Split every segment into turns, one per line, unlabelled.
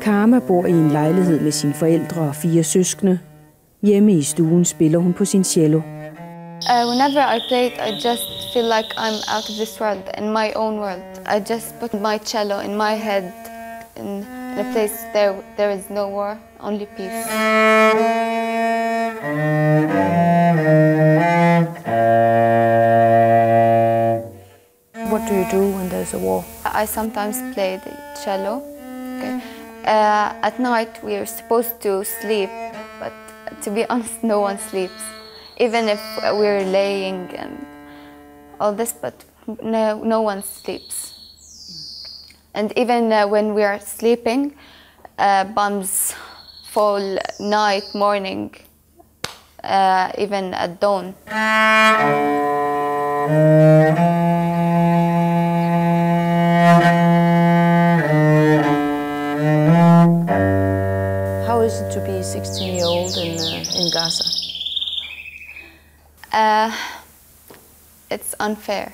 Karma bor i en lejlighed med sine forældre og 4 søskende. Hjemme i stuen spiller hun på sin cello.
Whenever I play it, I just feel like I'm out of this world, in my own world. I just put my cello in my head, in a place there is no war, only peace.
What do you do when there's a war?
I sometimes play the cello. Okay. At night we are supposed to sleep, but to be honest, no one sleeps. Even if we're laying and all this, but no one sleeps. And even when we are sleeping, bombs fall night, morning, even at dawn.
How is it to be a 16-year-old in Gaza?
It's unfair.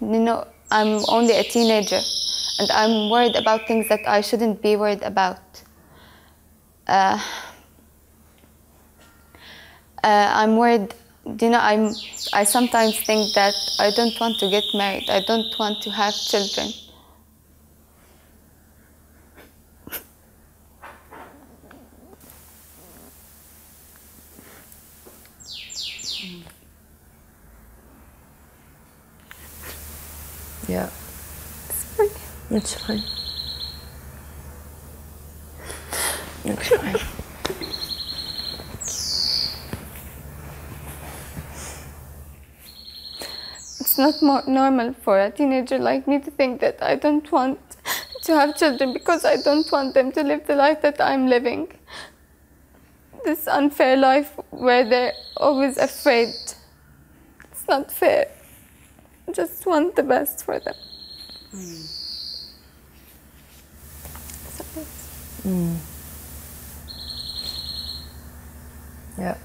You know, I'm only a teenager, and I'm worried about things that I shouldn't be worried about. I'm worried. You know, I sometimes think that I don't want to get married. I don't want to have children.
Yeah.
Sorry.
It's fine. It's fine.
It's not more normal for a teenager like me to think that I don't want to have children because I don't want them to live the life that I'm living. This unfair life where they're always afraid. It's not fair. I just want the best for them.
Yeah.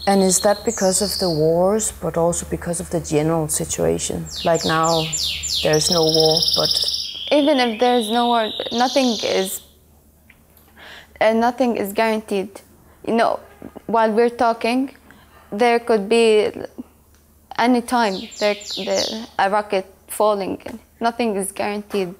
And is that because of the wars, but also because of the general situation? Like now, there's no war, but...
Even if there's no war, nothing is guaranteed. You know, while we're talking, there could be any time a rocket falling. Nothing is guaranteed.